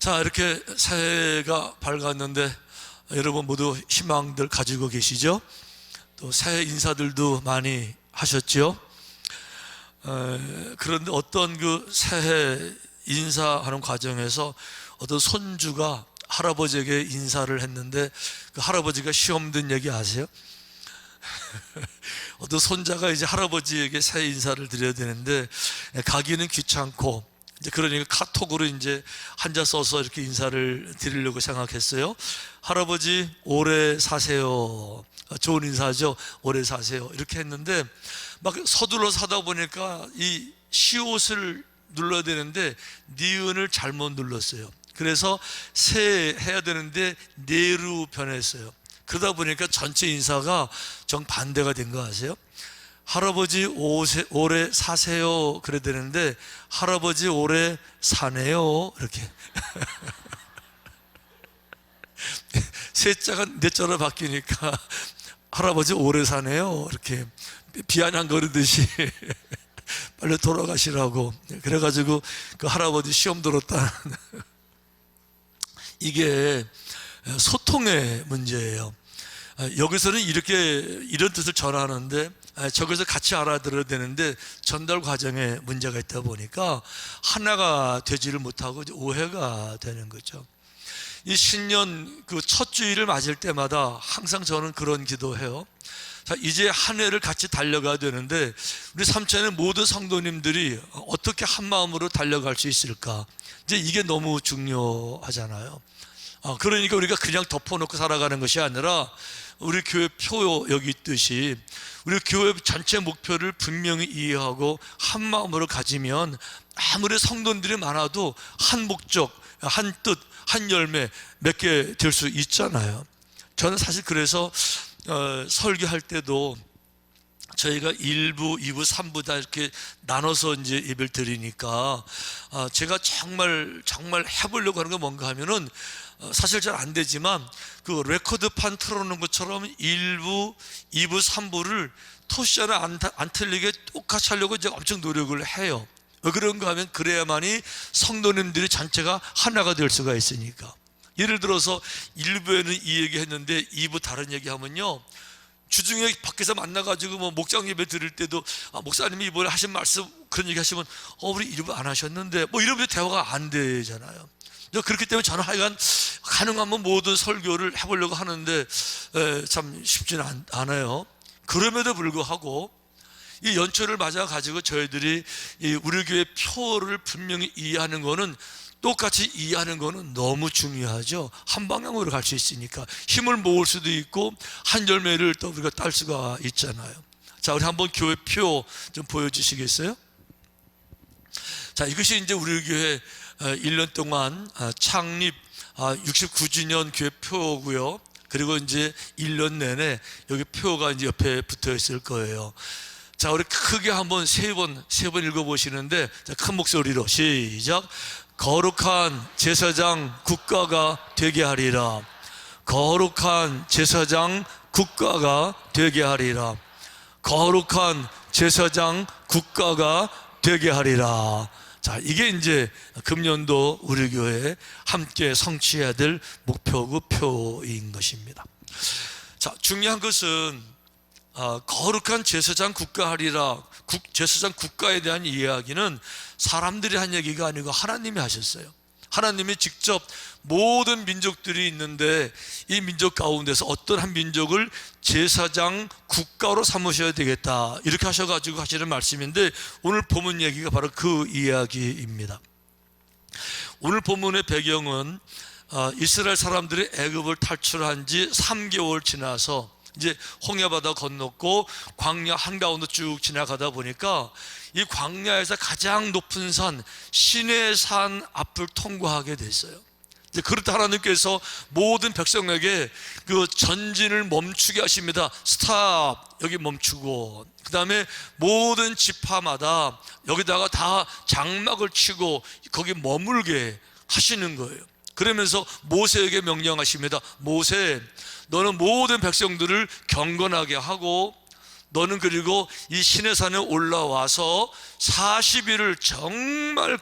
자, 이렇게 새해가 밝았는데 여러분 모두 희망들 가지고 계시죠? 또 새해 인사들도 많이 하셨죠? 그런데 어떤 그 새해 인사하는 과정에서 어떤 손주가 할아버지에게 인사를 했는데 그 할아버지가 시험 든 얘기 아세요? 어떤 손자가 이제 할아버지에게 새해 인사를 드려야 되는데 가기는 귀찮고 이제 그러니까 카톡으로 이제 한자 써서 이렇게 인사를 드리려고 생각했어요. 할아버지 오래 사세요. 좋은 인사죠. 오래 사세요. 이렇게 했는데 막 서둘러서 하다 보니까 이 시옷을 눌러야 되는데 니은을 잘못 눌렀어요. 그래서 새 해야 되는데 네로 변했어요. 그러다 보니까 전체 인사가 정반대가 된 거 아세요? 할아버지 오래 사세요 그래야 되는데 할아버지 오래 사네요 이렇게 세자가 네자로 바뀌니까 할아버지 오래 사네요 이렇게 비아냥거리듯이 빨리 돌아가시라고. 그래가지고 그 할아버지 시험 들었다는 이게 소통의 문제예요. 여기서는 이렇게 이런 뜻을 전하는데 저기서 같이 알아들어야 되는데 전달 과정에 문제가 있다 보니까 하나가 되지를 못하고 오해가 되는 거죠. 이 신년 그 첫 주일을 맞을 때마다 항상 저는 그런 기도해요. 자, 이제 한 해를 같이 달려가야 되는데 우리 삼천의 모든 성도님들이 어떻게 한 마음으로 달려갈 수 있을까? 이제 이게 너무 중요하잖아요. 그러니까 우리가 그냥 덮어놓고 살아가는 것이 아니라 우리 교회 표 여기 있듯이 우리 교회 전체 목표를 분명히 이해하고 한 마음으로 가지면 아무리 성도들이 많아도 한 목적, 한 뜻, 한 열매 맺게 될 수 있잖아요. 저는 사실 그래서 설교할 때도 저희가 1부, 2부, 3부 다 이렇게 나눠서 이제 예배를 드리니까 제가 정말 해보려고 하는 게 뭔가 하면은 사실 잘 안 되지만 그 레코드판 틀어놓는 것처럼 1부, 2부, 3부를 토시아는 안 틀리게 똑같이 하려고 이제 엄청 노력을 해요. 왜 그런가 하면 그래야만이 성도님들이 전체가 하나가 될 수가 있으니까. 예를 들어서 1부에는 이 얘기 했는데 2부 다른 얘기 하면요, 주중에 밖에서 만나가지고 뭐 목장 예배 드릴 때도 목사님이 이번에 하신 말씀 그런 얘기 하시면 우리 1부 안 하셨는데 뭐 이러면 대화가 안 되잖아요. 그렇기 때문에 저는 하여간 가능하면 모든 설교를 해보려고 하는데 참 쉽지는 않아요. 그럼에도 불구하고 이 연초를 맞아 가지고 저희들이 우리 교회 표를 분명히 이해하는 거는, 똑같이 이해하는 거는 너무 중요하죠. 한 방향으로 갈 수 있으니까 힘을 모을 수도 있고 한 열매를 또 우리가 딸 수가 있잖아요. 자, 우리 한번 교회 표 좀 보여주시겠어요? 자, 이것이 이제 우리 교회 1년 동안 창립 69주년 교회 표고요. 그리고 이제 1년 내내 여기 표가 이제 옆에 붙어 있을 거예요. 자, 우리 크게 한번 세 번 읽어보시는데, 자, 큰 목소리로 시작. 거룩한 제사장 국가가 되게 하리라. 거룩한 제사장 국가가 되게 하리라. 거룩한 제사장 국가가 되게 하리라. 자, 이게 이제 금년도 우리 교회 함께 성취해야 될 목표고 표인 것입니다. 자, 중요한 것은 거룩한 제사장 국가 하리라. 제사장 국가에 대한 이야기는 사람들이 한 얘기가 아니고 하나님이 하셨어요. 하나님이 직접 모든 민족들이 있는데 이 민족 가운데서 어떤 한 민족을 제사장 국가로 삼으셔야 되겠다, 이렇게 하셔가지고 하시는 말씀인데, 오늘 본문 얘기가 바로 그 이야기입니다. 오늘 본문의 배경은 이스라엘 사람들이 애굽을 탈출한 지 3개월 지나서 이제 홍해바다 건넜고 광야 한가운데 쭉 지나가다 보니까 이 광야에서 가장 높은 산 시내산 앞을 통과하게 됐어요. 이제 그렇다 하나님께서 모든 백성에게 그 전진을 멈추게 하십니다. 스탑, 여기 멈추고, 그 다음에 모든 지파마다 여기다가 다 장막을 치고 거기 머물게 하시는 거예요. 그러면서 모세에게 명령하십니다. 모세, 너는 모든 백성들을 경건하게 하고 너는 그리고 이 시내산에 올라와서 40일을 정말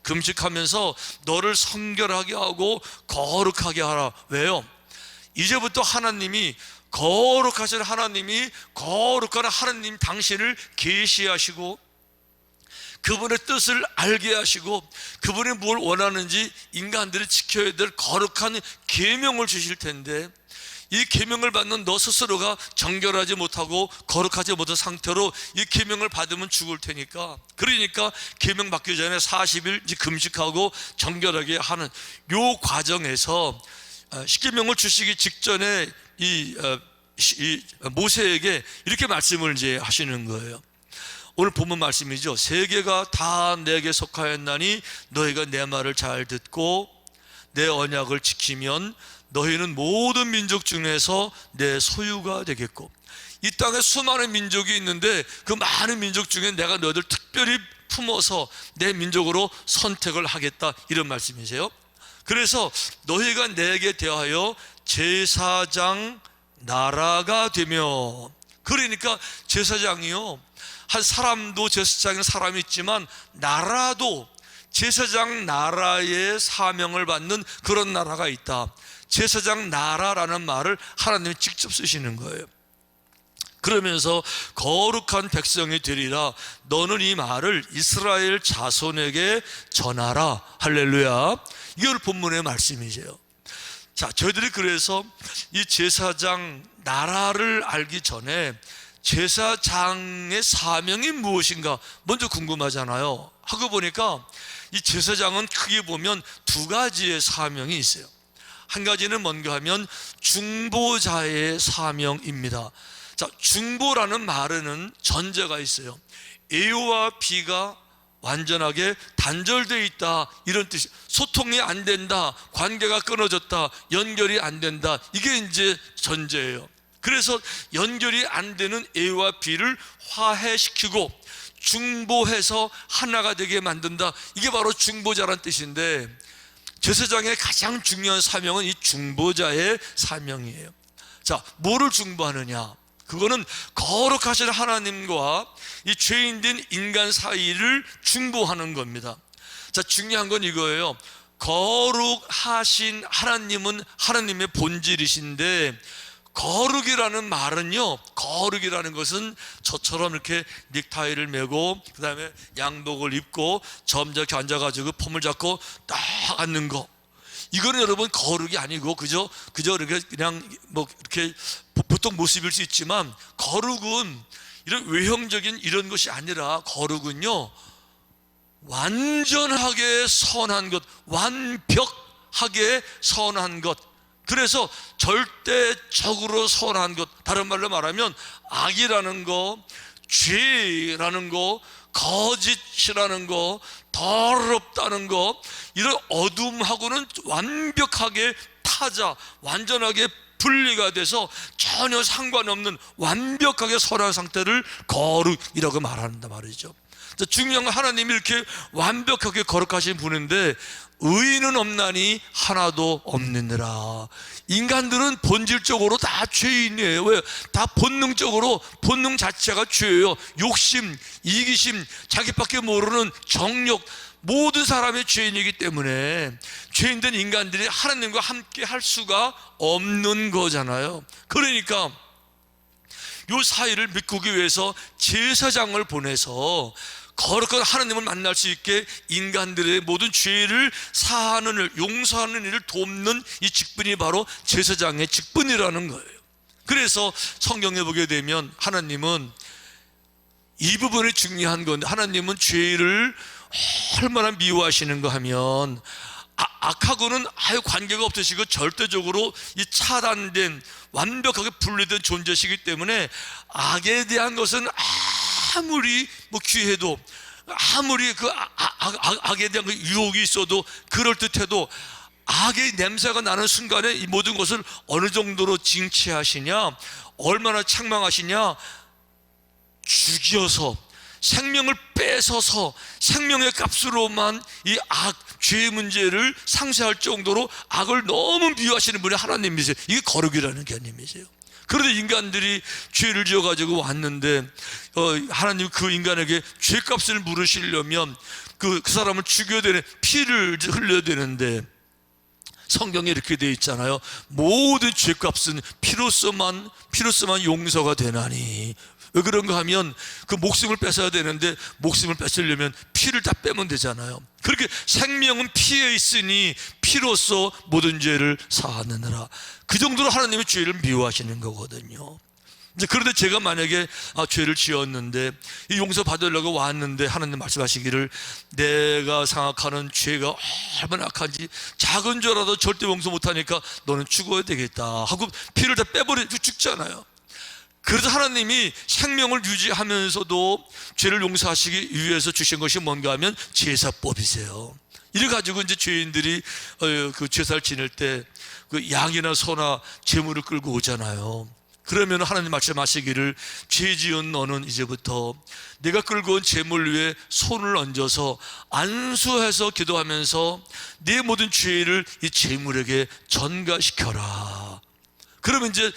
금식하면서 너를 성결하게 하고 거룩하게 하라. 왜요? 이제부터 하나님이 거룩하신 하나님이 거룩한 하나님 당신을 계시하시고 그분의 뜻을 알게 하시고 그분이 뭘 원하는지 인간들이 지켜야 될 거룩한 계명을 주실 텐데, 이 계명을 받는 너 스스로가 정결하지 못하고 거룩하지 못한 상태로 이 계명을 받으면 죽을 테니까, 그러니까 계명 받기 전에 40일 금식하고 정결하게 하는 요 과정에서 십계명을 주시기 직전에 이 모세에게 이렇게 말씀을 이제 하시는 거예요. 오늘 본문 말씀이죠. 세계가 다 내게 속하였나니 너희가 내 말을 잘 듣고 내 언약을 지키면 너희는 모든 민족 중에서 내 소유가 되겠고, 이 땅에 수많은 민족이 있는데 그 많은 민족 중에 내가 너희들 특별히 품어서 내 민족으로 선택을 하겠다, 이런 말씀이세요. 그래서 너희가 내게 대하여 제사장 나라가 되며, 그러니까 제사장이요, 한 사람도 제사장인 사람이 있지만 나라도 제사장 나라의 사명을 받는 그런 나라가 있다. 제사장 나라라는 말을 하나님이 직접 쓰시는 거예요. 그러면서 거룩한 백성이 되리라. 너는 이 말을 이스라엘 자손에게 전하라. 할렐루야. 이걸 본문의 말씀이세요. 자, 저희들이 그래서 이 제사장 나라를 알기 전에 제사장의 사명이 무엇인가 먼저 궁금하잖아요. 하고 보니까 이 제사장은 크게 보면 두 가지의 사명이 있어요. 한 가지는 뭔가 하면 중보자의 사명입니다. 자, 중보라는 말에는 전제가 있어요. A와 B가 완전하게 단절되어 있다, 이런 뜻이. 소통이 안 된다, 관계가 끊어졌다, 연결이 안 된다, 이게 이제 전제예요. 그래서 연결이 안 되는 A와 B를 화해시키고 중보해서 하나가 되게 만든다, 이게 바로 중보자란 뜻인데, 제사장의 가장 중요한 사명은 이 중보자의 사명이에요. 자, 뭐를 중보하느냐? 그거는 거룩하신 하나님과 이 죄인된 인간 사이를 중보하는 겁니다. 자, 중요한 건 이거예요. 거룩하신 하나님은 하나님의 본질이신데, 거룩이라는 말은요, 거룩이라는 것은 저처럼 이렇게 넥타이를 메고 그 다음에 양복을 입고 점잖게 앉아가지고 폼을 잡고 딱 앉는 거, 이거는 여러분 거룩이 아니고 그저 이렇게 그냥 뭐 이렇게 보통 모습일 수 있지만, 거룩은 이런 외형적인 이런 것이 아니라 거룩은요, 완전하게 선한 것, 완벽하게 선한 것, 그래서 절대적으로 선한 것, 다른 말로 말하면 악이라는 거, 죄라는 거, 거짓이라는 거, 더럽다는 거, 이런 어둠하고는 완벽하게 타자, 완전하게 분리가 돼서 전혀 상관없는 완벽하게 선한 상태를 거룩이라고 말한다 말이죠. 중요한 건 하나님이 이렇게 완벽하게 거룩하신 분인데 의인은 없나니 하나도 없느니라. 인간들은 본질적으로 다 죄인이에요. 왜? 다 본능적으로, 본능 자체가 죄예요. 욕심, 이기심, 자기밖에 모르는 정욕, 모든 사람의 죄인이기 때문에 죄인된 인간들이 하나님과 함께 할 수가 없는 거잖아요. 그러니까 이 사이를 메꾸기 위해서 제사장을 보내서 거룩한 하나님을 만날 수 있게 인간들의 모든 죄를 사하는 일, 용서하는 일을 돕는 이 직분이 바로 제사장의 직분이라는 거예요. 그래서 성경에 보게 되면 하나님은 이 부분이 중요한 건데, 하나님은 죄를 얼마나 미워하시는가 하면 악하고는 아예 관계가 없으시고 절대적으로 이 차단된, 완벽하게 분리된 존재시기 때문에 악에 대한 것은 아무리 뭐 귀해도, 아무리 그 악에 대한 그 유혹이 있어도, 그럴듯해도 악의 냄새가 나는 순간에 이 모든 것을 어느 정도로 징치하시냐, 얼마나 책망하시냐, 죽여서 생명을 뺏어서 생명의 값으로만 이 악, 죄의 문제를 상쇄할 정도로 악을 너무 미워하시는 분이 하나님이세요. 이게 거룩이라는 개념이세요. 그런데 인간들이 죄를 지어가지고 왔는데 하나님 그 인간에게 죄값을 물으시려면 그 사람을 죽여야 되는, 피를 흘려야 되는데 성경에 이렇게 되어 있잖아요. 모든 죄값은 피로서만 용서가 되나니. 왜 그런가 하면 그 목숨을 뺏어야 되는데 목숨을 뺏으려면 피를 다 빼면 되잖아요. 그렇게 생명은 피에 있으니 피로써 모든 죄를 사하느니라. 그 정도로 하나님의 죄를 미워하시는 거거든요. 그런데 제가 만약에 죄를 지었는데 이 용서 받으려고 왔는데 하나님 말씀하시기를 내가 생각하는 죄가 얼마나 악한지 작은 죄라도 절대 용서 못하니까 너는 죽어야 되겠다 하고 피를 다 빼버리고 죽잖아요. 그래서 하나님이 생명을 유지하면서도 죄를 용서하시기 위해서 주신 것이 뭔가 하면 제사법이세요. 이래 가지고 이제 죄인들이 그 제사를 지낼 때 그 양이나 소나 제물을 끌고 오잖아요. 그러면 하나님 말씀하시기를 죄 지은 너는 이제부터 내가 끌고 온 제물 위에 손을 얹어서 안수해서 기도하면서 네 모든 죄를 이 제물에게 전가시켜라. 그러면 이제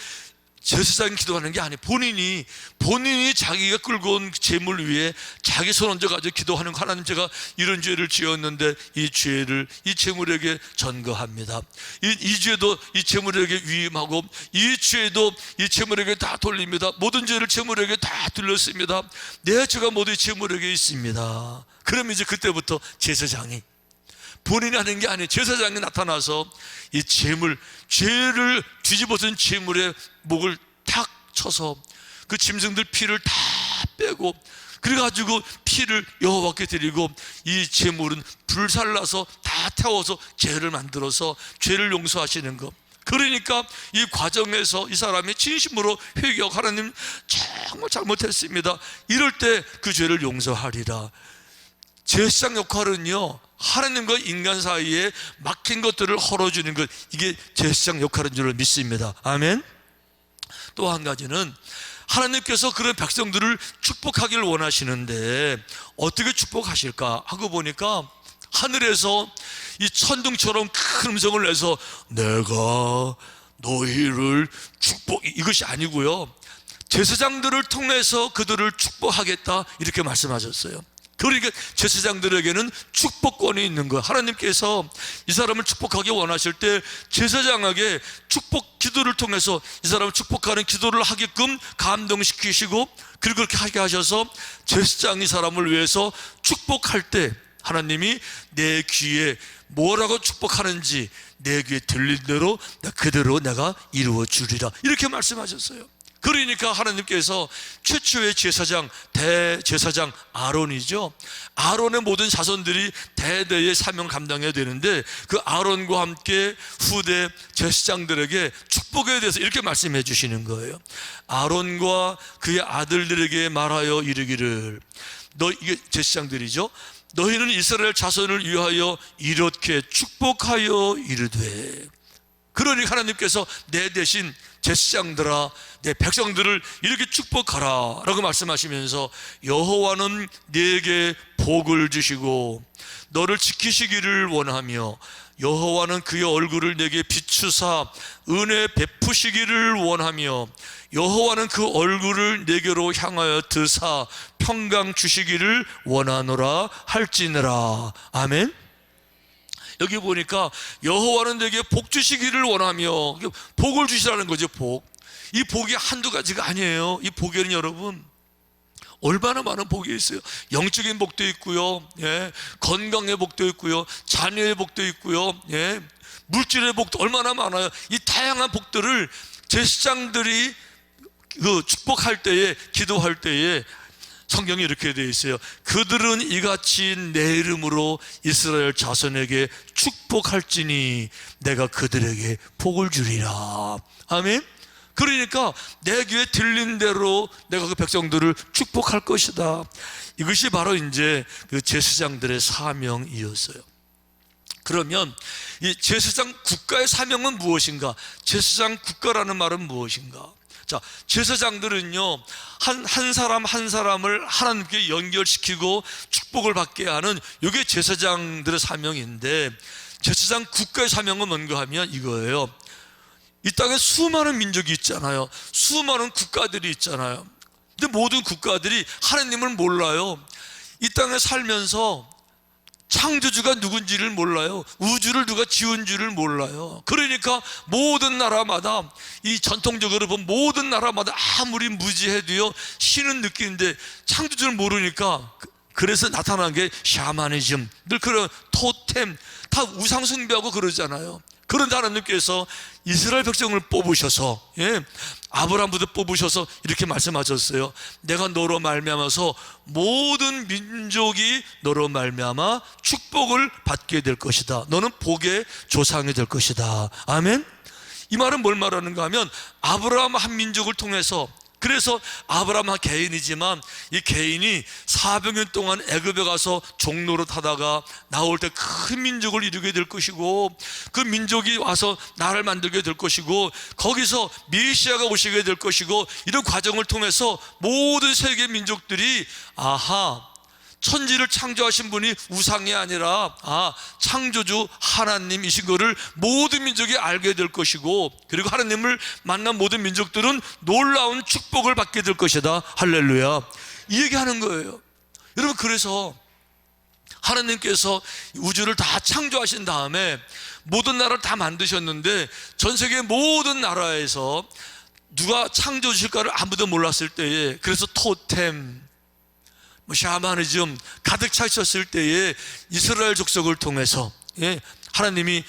제사장 기도하는 게 아니에요. 본인이 자기가 끌고 온 제물 위에 자기 손 얹어가지고 기도하는 거. 하나님, 제가 이런 죄를 지었는데 이 죄를 이 제물에게 전거합니다. 이 죄도 이 제물에게 위임하고 이 죄도 이 제물에게 다 돌립니다. 모든 죄를 제물에게 다 돌렸습니다. 내 죄가 모두 이 제물에게 있습니다. 그러면 이제 그때부터 제사장이 본인이 하는 게 아니에요. 제사장이 나타나서 이 죄를 뒤집어진 제물에 목을 탁 쳐서 그 짐승들 피를 다 빼고 그래가지고 피를 여호와께 드리고 이 제물은 불살라서 다 태워서 죄를 만들어서 죄를 용서하시는 것. 그러니까 이 과정에서 이 사람이 진심으로 회개하고 하나님 정말 잘못했습니다. 이럴 때 그 죄를 용서하리라. 제사장 역할은요, 하나님과 인간 사이에 막힌 것들을 헐어주는 것, 이게 제사장 역할인 줄 믿습니다. 아멘. 또 한 가지는 하나님께서 그런 백성들을 축복하기를 원하시는데 어떻게 축복하실까 하고 보니까 하늘에서 이 천둥처럼 큰 음성을 내서 내가 너희를 이것이 아니고요, 제사장들을 통해서 그들을 축복하겠다 이렇게 말씀하셨어요. 그러니까 제사장들에게는 축복권이 있는 거예요. 하나님께서 이 사람을 축복하기 원하실 때 제사장에게 축복 기도를 통해서 이 사람을 축복하는 기도를 하게끔 감동시키시고, 그리고 그렇게 하게 하셔서 제사장이 사람을 위해서 축복할 때 하나님이 내 귀에 뭐라고 축복하는지 내 귀에 들린 대로 그대로 내가 이루어 주리라 이렇게 말씀하셨어요. 그러니까 하나님께서 최초의 제사장, 대제사장 아론이죠. 아론의 모든 자손들이 대대의 사명을 감당해야 되는데 그 아론과 함께 후대 제사장들에게 축복에 대해서 이렇게 말씀해 주시는 거예요. 아론과 그의 아들들에게 말하여 이르기를, 이게 제사장들이죠. 너희는 이스라엘 자손을 위하여 이렇게 축복하여 이르되. 그러니 하나님께서 내 대신 제사장들아 내 백성들을 이렇게 축복하라 라고 말씀하시면서 여호와는 네게 복을 주시고 너를 지키시기를 원하며 여호와는 그의 얼굴을 내게 비추사 은혜 베푸시기를 원하며 여호와는 그 얼굴을 내게로 향하여 드사 평강 주시기를 원하노라 할지니라. 아멘. 여기 보니까 여호와는 내게 복 주시기를 원하며, 복을 주시라는 거죠. 이 복이 한두 가지가 아니에요. 이 복에는 여러분 얼마나 많은 복이 있어요. 영적인 복도 있고요, 건강의 복도 있고요, 자녀의 복도 있고요, 물질의 복도 얼마나 많아요. 이 다양한 복들을 제사장들이 축복할 때에, 기도할 때에 성경이 이렇게 되어 있어요. 그들은 이같이 내 이름으로 이스라엘 자손에게 축복할지니 내가 그들에게 복을 주리라. 아멘. 그러니까 내 귀에 들린 대로 내가 그 백성들을 축복할 것이다. 이것이 바로 이제 그 제사장들의 사명이었어요. 그러면 이 제사장 국가의 사명은 무엇인가? 제사장 국가라는 말은 무엇인가? 자, 제사장들은요, 한 사람 한 사람을 하나님께 연결시키고 축복을 받게 하는 이게 제사장들의 사명인데, 제사장 국가의 사명은 뭔가 하면 이거예요. 이 땅에 수많은 민족이 있잖아요. 수많은 국가들이 있잖아요. 근데 모든 국가들이 하나님을 몰라요. 이 땅에 살면서 창조주가 누군지를 몰라요. 우주를 누가 지은 줄을 몰라요. 그러니까 모든 나라마다, 이 전통적으로 보면 모든 나라마다 아무리 무지해도요 신은 느끼는데 창조주를 모르니까, 그래서 나타난 게 샤머니즘, 늘 그런 토템, 다 우상 숭배하고 그러잖아요. 그런데 하나님께서 이스라엘 백성을 뽑으셔서, 아브라함부터 뽑으셔서 이렇게 말씀하셨어요. 내가 너로 말미암아서 모든 민족이 너로 말미암아 축복을 받게 될 것이다. 너는 복의 조상이 될 것이다. 아멘. 이 말은 뭘 말하는가 하면, 아브라함 한 민족을 통해서, 그래서 아브라함 한 개인이지만 이 개인이 400년 동안 애굽에 가서 종로로 타다가 나올 때 큰 민족을 이루게 될 것이고, 그 민족이 와서 나라를 만들게 될 것이고, 거기서 메시아가 오시게 될 것이고, 이런 과정을 통해서 모든 세계 민족들이 아하, 천지를 창조하신 분이 우상이 아니라 창조주 하나님이신 것을 모든 민족이 알게 될 것이고, 그리고 하나님을 만난 모든 민족들은 놀라운 축복을 받게 될 것이다. 할렐루야. 이 얘기하는 거예요. 여러분, 그래서 하나님께서 우주를 다 창조하신 다음에 모든 나라를 다 만드셨는데, 전 세계 모든 나라에서 누가 창조주실까를 아무도 몰랐을 때에, 그래서 토템, 샤머니즘 가득 차 있었을 때에 이스라엘 족속을 통해서 하나님이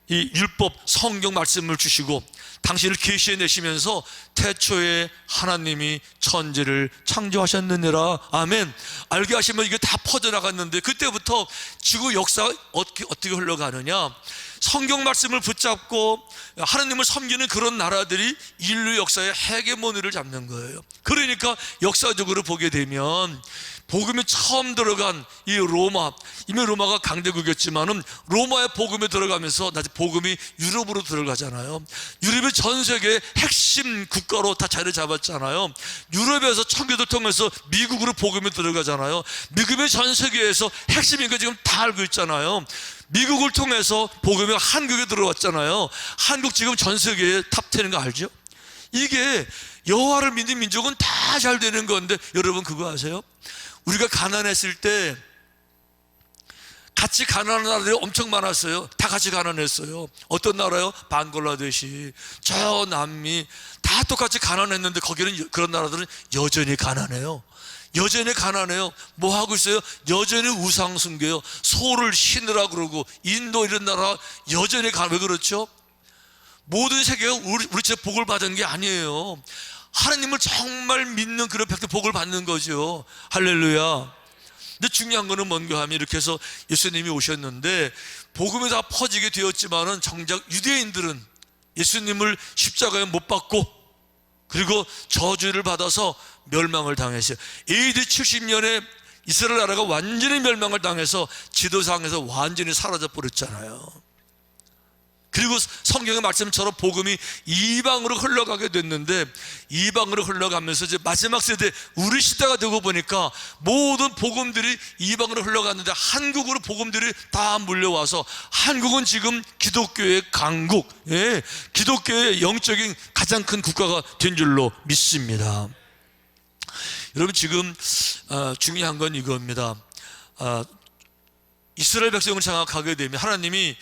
이 율법 성경 말씀을 주시고 당신을 계시해 내시면서 태초에 하나님이 천지를 창조하셨느니라. 아멘. 알게 하시면 이게 다 퍼져나갔는데, 그때부터 지구 역사가 어떻게 흘러가느냐, 성경 말씀을 붙잡고 하나님을 섬기는 그런 나라들이 인류 역사의 헤게모니를 잡는 거예요. 그러니까 역사적으로 보게 되면 복음이 처음 들어간 이 로마, 이미 로마가 강대국이었지만은 로마의 복음에 들어가면서 나중에 복음이 유럽으로 들어가잖아요. 유럽이 전 세계의 핵심 국가로 다 자리 잡았잖아요. 유럽에서 청교도 통해서 미국으로 복음이 들어가잖아요. 미국이 전 세계에서 핵심인 거 지금 다 알고 있잖아요. 미국을 통해서 복음이 한국에 들어왔잖아요. 한국 지금 전 세계에 탑10인 거 알죠? 이게 여호와를 믿는 민족은 다 잘 되는 건데, 여러분 그거 아세요? 우리가 가난했을 때 같이 가난한 나라들이 엄청 많았어요. 다 같이 가난했어요. 어떤 나라요? 방글라데시, 저 남미, 다 똑같이 가난했는데 거기는, 그런 나라들은 여전히 가난해요. 여전히 가난해요. 뭐 하고 있어요? 여전히 우상 숭배요. 소를 신으라 그러고, 인도 이런 나라 여전히 왜 그렇죠? 모든 세계가 우리처럼 복을 받은 게 아니에요. 하나님을 정말 믿는 그런 백성 복을 받는 거죠. 할렐루야. 근데 중요한 거는 뭔가 하면, 이렇게 해서 예수님이 오셨는데 복음이 다 퍼지게 되었지만은 정작 유대인들은 예수님을 십자가에 못 박고, 그리고 저주를 받아서 멸망을 당했어요. AD 70년에 이스라엘 나라가 완전히 멸망을 당해서 지도상에서 완전히 사라져 버렸잖아요. 그리고 성경의 말씀처럼 복음이 이방으로 흘러가게 됐는데, 이방으로 흘러가면서 이제 마지막 세대 우리 시대가 되고 보니까 모든 복음들이 이방으로 흘러갔는데 한국으로 복음들이 다 물려와서 한국은 지금 기독교의 강국, 기독교의 영적인 가장 큰 국가가 된 줄로 믿습니다. 여러분, 지금 중요한 건 이겁니다. 이스라엘 백성을 장악하게 되면 하나님이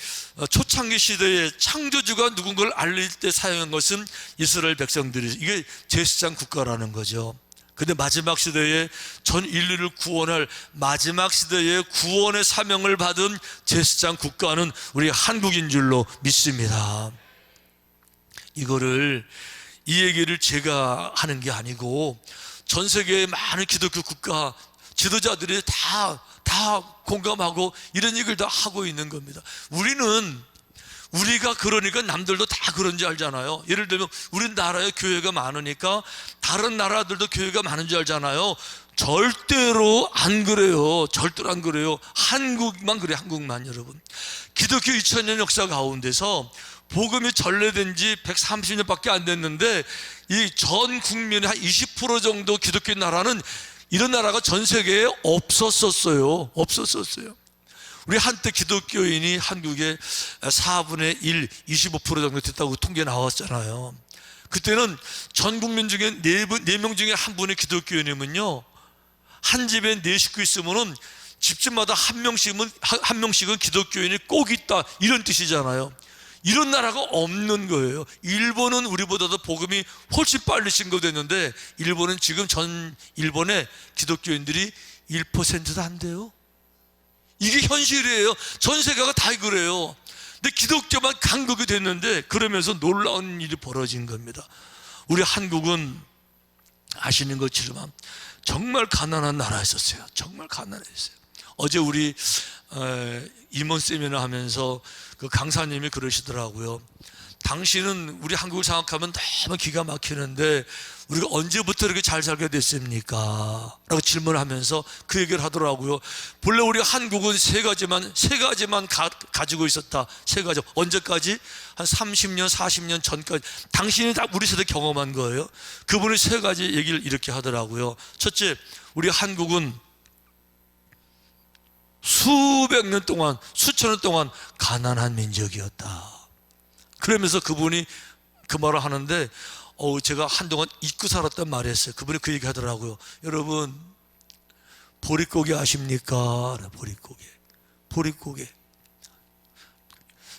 초창기 시대에 창조주가 누군가를 알릴 때 사용한 것은 이스라엘 백성들이, 이게 제사장 국가라는 거죠. 근데 마지막 시대에 전 인류를 구원할 마지막 시대에 구원의 사명을 받은 제사장 국가는 우리 한국인 줄로 믿습니다. 이 얘기를 제가 하는 게 아니고 전 세계의 많은 기독교 국가 지도자들이 다 공감하고 이런 얘기를 다 하고 있는 겁니다. 우리가 그러니까 남들도 다 그런지 알잖아요. 예를 들면 우리나라에 교회가 많으니까 다른 나라들도 교회가 많은 줄 알잖아요. 절대로 안 그래요. 절대로 안 그래요. 한국만 그래, 한국만. 여러분, 기독교 2000년 역사 가운데서 복음이 전래된 지 130년밖에 안 됐는데 이 전 국민의 한 20% 정도 기독교 나라는, 이런 나라가 전 세계에 없었어요. 우리 한때 기독교인이 한국에 4분의 1, 25% 정도 됐다고 통계 나왔잖아요. 그때는 전 국민 중에 4명 중에 한 분이 기독교인이면요, 한 집에 4식구 있으면은 집집마다 한 명씩은 기독교인이 꼭 있다, 이런 뜻이잖아요. 이런 나라가 없는 거예요. 일본은 우리보다도 복음이 훨씬 빨리 신고됐는데, 일본은 지금 전 일본의 기독교인들이 1%도 안 돼요. 이게 현실이에요. 전 세계가 다 그래요. 근데 기독교만 강국이 됐는데, 그러면서 놀라운 일이 벌어진 겁니다. 우리 한국은 아시는 것처럼 정말 가난한 나라였었어요. 정말 가난했어요. 어제 우리 임원 세미나 하면서 그 강사님이 그러시더라고요. 당신은 우리 한국을 생각하면 너무 기가 막히는데 우리가 언제부터 이렇게 잘 살게 됐습니까? 라고 질문하면서 그 얘기를 하더라고요. 본래 우리 한국은 세 가지만 가지고 있었다. 세 가지. 언제까지? 한 30년, 40년 전까지. 당신이 다 우리 세대 경험한 거예요. 그분이 세 가지 얘기를 이렇게 하더라고요. 첫째, 우리 한국은 수백 년 동안, 수천 년 동안 가난한 민족이었다. 그러면서 그분이 그 말을 하는데, 제가 한동안 잊고 살았단 말이 했어요. 그분이 그 얘기 하더라고요. 여러분, 보릿고개 아십니까? 보릿고개.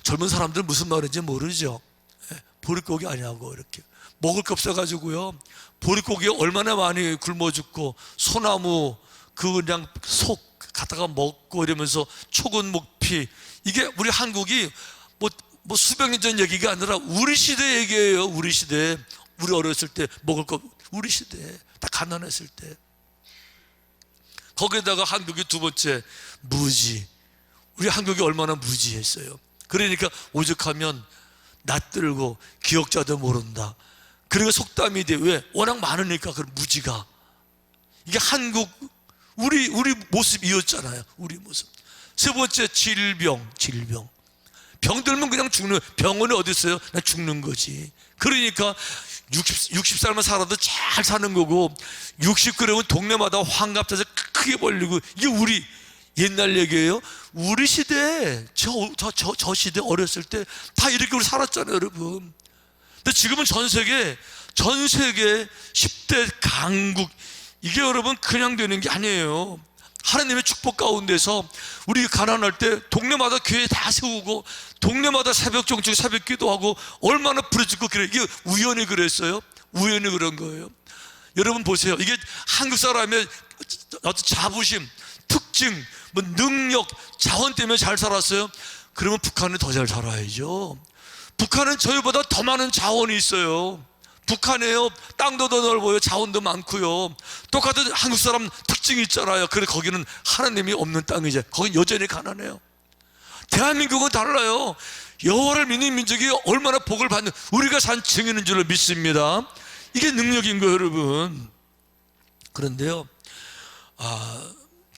젊은 사람들 무슨 말인지 모르죠. 보릿고개 아니냐고, 이렇게. 먹을 게 없어가지고요, 보릿고개 얼마나 많이 굶어 죽고, 소나무, 그냥 속 갖다가 먹고 이러면서 초근 목피. 이게 우리 한국이 뭐 수백 년 전 얘기가 아니라 우리 시대 얘기예요. 우리 시대. 우리 어렸을 때 먹을 거, 우리 시대 다 가난했을 때. 거기에다가 한국이 두 번째, 무지. 우리 한국이 얼마나 무지했어요. 그러니까 오죽하면 낯들고 기억자도 모른다. 그리고 속담이 돼. 왜? 워낙 많으니까. 그 무지가. 이게 한국 우리 모습이었잖아요. 우리 모습. 세 번째, 질병. 병들면 그냥 죽는, 병원에 어디 있어요? 그냥 죽는 거지. 그러니까 60살만 살아도 잘 사는 거고, 60그러면 동네마다 환갑자재 크게 벌리고. 이게 우리 옛날 얘기예요. 우리 시대, 저 시대 어렸을 때 다 이렇게 우리 살았잖아요, 여러분. 근데 지금은 전 세계 10대 강국, 이게 여러분 그냥 되는 게 아니에요. 하나님의 축복 가운데서 우리 가난할 때 동네마다 교회 다 세우고, 동네마다 새벽 정축, 새벽 기도하고, 얼마나 부르짖고 그래. 이게 우연히 그랬어요? 우연히 그런 거예요. 여러분 보세요. 이게 한국 사람의 어떤 자부심, 특징, 뭐 능력, 자원 때문에 잘 살았어요? 그러면 북한은 더 잘 살아야죠. 북한은 저희보다 더 많은 자원이 있어요. 북한에요, 땅도 더 넓어요. 자원도 많고요. 똑같은 한국 사람 특징이 있잖아요. 그래, 거기는 하나님이 없는 땅이죠. 거긴 여전히 가난해요. 대한민국은 달라요. 여호와를 믿는 민족이 얼마나 복을 받는, 우리가 산 증인인 줄로 믿습니다. 이게 능력인 거예요, 여러분. 그런데요,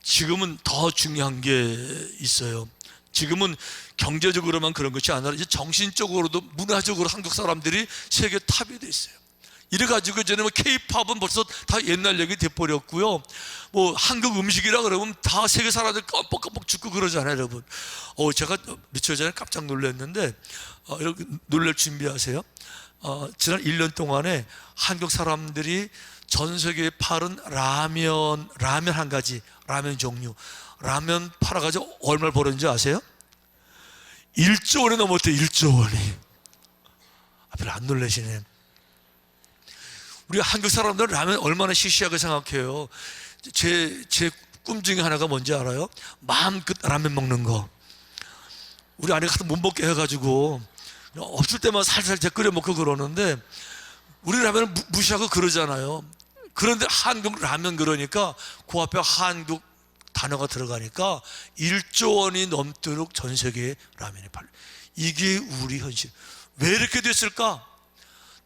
지금은 더 중요한 게 있어요. 지금은 경제적으로만 그런 것이 아니라 이제 정신적으로도, 문화적으로 한국 사람들이 세계 탑이 돼 있어요. 이래가지고 이제는 뭐 K-팝은 벌써 다 옛날 얘기 돼버렸고요. 뭐 한국 음식이라 그러면 다 세계 사람들 껌뻑껌뻑 죽고 그러잖아요, 여러분. 제가 며칠 전에 깜짝 놀랐는데, 이렇게 놀랄 준비하세요. 지난 1년 동안에 한국 사람들이 전 세계에 파는 라면 한 가지, 라면 종류, 라면 팔아가지고 얼마를 벌었는지 아세요? 1조 원이 넘었대요. 1조 원이. 별로 안 놀라시네. 우리 한국 사람들은 라면 얼마나 시시하게 생각해요. 제 꿈 중에 하나가 뭔지 알아요? 마음껏 라면 먹는 거. 우리 아내가 하도 못 먹게 해가지고 없을 때만 살살 끓여 먹고 그러는데, 우리 라면을 무시하고 그러잖아요. 그런데 한국 라면, 그러니까 그 앞에 한국 단어가 들어가니까 1조 원이 넘도록 전 세계에 라면이 팔려. 이게 우리 현실. 왜 이렇게 됐을까?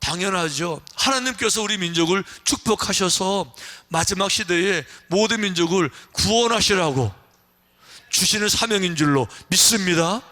당연하죠. 하나님께서 우리 민족을 축복하셔서 마지막 시대에 모든 민족을 구원하시라고 주시는 사명인 줄로 믿습니다.